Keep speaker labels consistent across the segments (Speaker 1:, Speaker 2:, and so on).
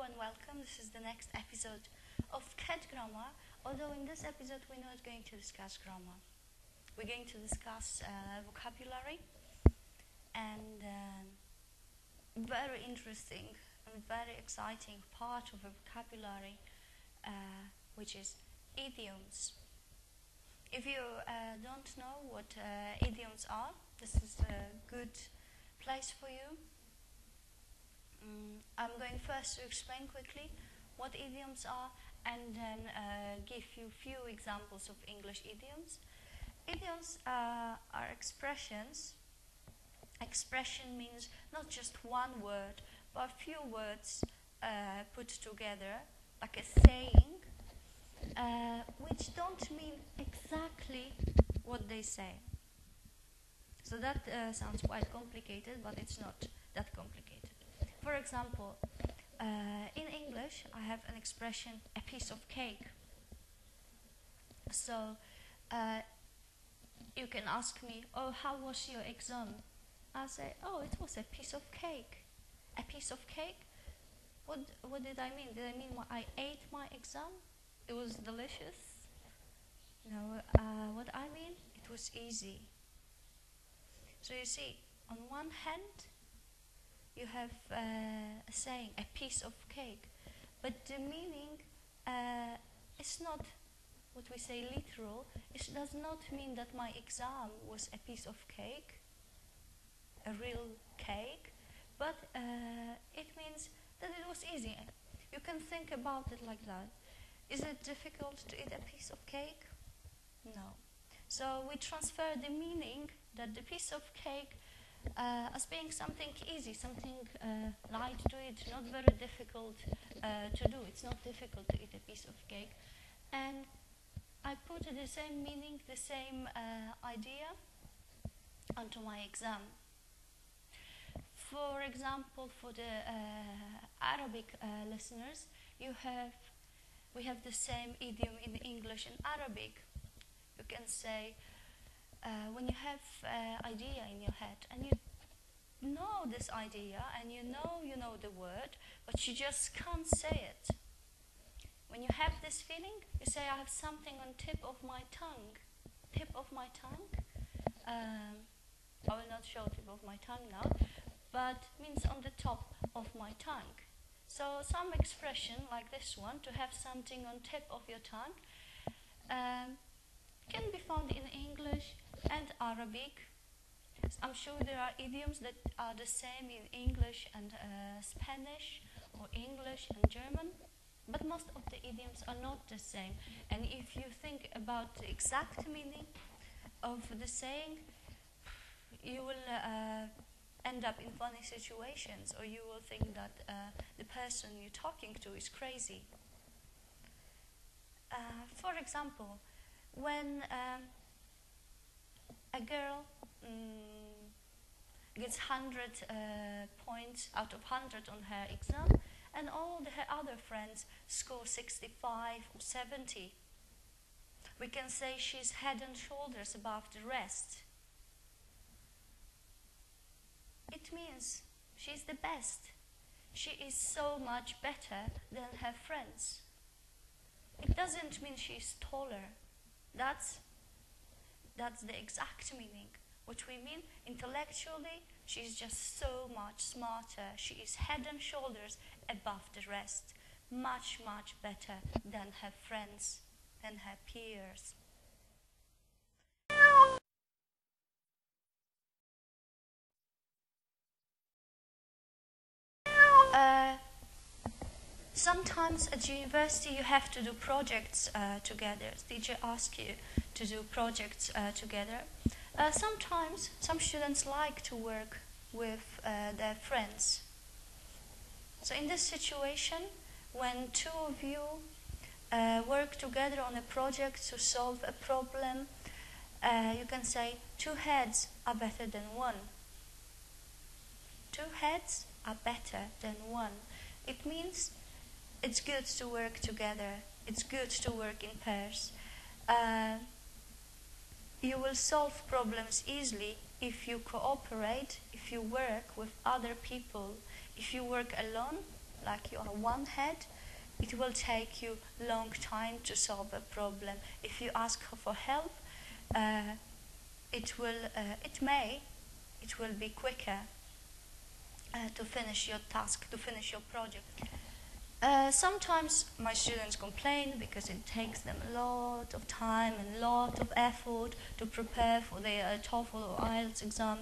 Speaker 1: and welcome. This is the next episode of Cat Grammar. Although in this episode we're not going to discuss grammar. We're going to discuss vocabulary and very interesting and very exciting part of a vocabulary which is idioms. If you don't know what idioms are, this is a good place for you. I'm going first to explain quickly what idioms are and then give you a few examples of English idioms. Idioms are expressions. Expression means not just one word, but a few words put together, like a saying, which don't mean exactly what they say. So that sounds quite complicated, but it's not that complicated. For example, in English, I have an expression, a piece of cake. So you can ask me, oh, how was your exam? I'll say, oh, it was a piece of cake. A piece of cake? What did I mean? Did I mean I ate my exam? It was delicious? No, what I mean, it was easy. So you see, on one hand, you have a saying, a piece of cake, but the meaning is not what we say literal. It does not mean that my exam was a piece of cake, a real cake, but it means that it was easy. You can think about it like that. Is it difficult to eat a piece of cake? No. So we transfer the meaning that the piece of cake as being something easy, something light to eat, not very difficult to do. It's not difficult to eat a piece of cake. And I put the same meaning, the same idea onto my exam. For example, for the Arabic listeners, we have the same idiom in English and Arabic. You can say, when you have idea in your head and you know this idea and you know the word, but you just can't say it. When you have this feeling, you say, I have something on tip of my tongue. Tip of my tongue. I will not show tip of my tongue now, but means on the top of my tongue. So some expression like this one, to have something on tip of your tongue, can be found in English and Arabic. I'm sure there are idioms that are the same in English and Spanish, or English and German, but most of the idioms are not the same. And if you think about the exact meaning of the saying, you will end up in funny situations, or you will think that the person you're talking to is crazy. For example, when a girl gets 100 points out of 100 on her exam, and all her other friends score 65 or 70, we can say she's head and shoulders above the rest. It means she's the best. She is so much better than her friends. It doesn't mean she's taller. That's the exact meaning. What we mean, intellectually, she's just so much smarter. She is head and shoulders above the rest. Much, much better than her friends, than her peers. Sometimes at university you have to do projects together. Teacher asks you to do projects together. Sometimes some students like to work with their friends. So in this situation, when two of you work together on a project to solve a problem, you can say two heads are better than one. Two heads are better than one. It means it's good to work together. It's good to work in pairs. You will solve problems easily if you cooperate, if you work with other people. If you work alone, like you are one head, it will take you long time to solve a problem. If you ask for help, it will be quicker to finish your task, to finish your project. Sometimes my students complain because it takes them a lot of time and a lot of effort to prepare for their TOEFL or IELTS exam.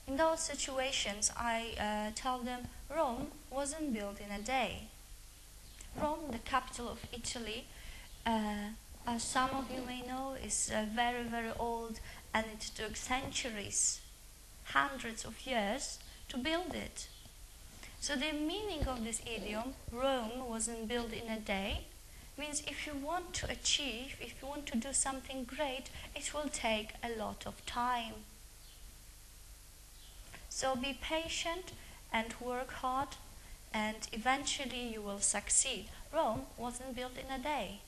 Speaker 1: In those situations, I tell them Rome wasn't built in a day. Rome, the capital of Italy, as some of you may know, is very, very old, and it took centuries, hundreds of years to build it. So the meaning of this idiom, Rome wasn't built in a day, means if you want to achieve, if you want to do something great, it will take a lot of time. So be patient and work hard, and eventually you will succeed. Rome wasn't built in a day.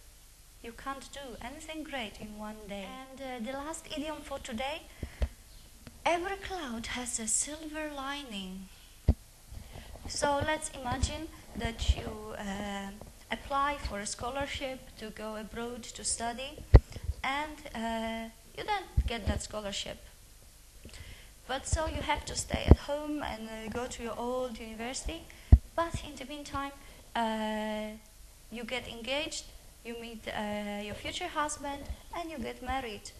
Speaker 1: You can't do anything great in one day. And the last idiom for today, every cloud has a silver lining. So let's imagine that you apply for a scholarship to go abroad to study, and you don't get that scholarship. But so you have to stay at home and go to your old university. But in the meantime, you get engaged, you meet your future husband, and you get married.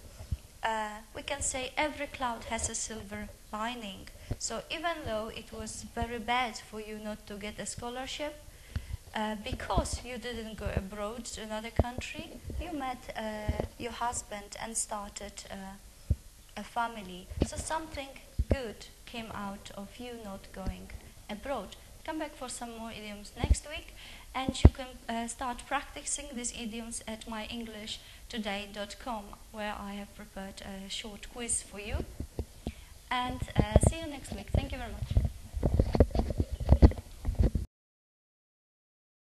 Speaker 1: We can say every cloud has a silver lining. So even though it was very bad for you not to get a scholarship, because you didn't go abroad to another country, you met your husband and started a family. So something good came out of you not going abroad. Come back for some more idioms next week, and you can start practicing these idioms at myenglishtoday.com, where I have prepared a short quiz for you. And see you next week. Thank you very much.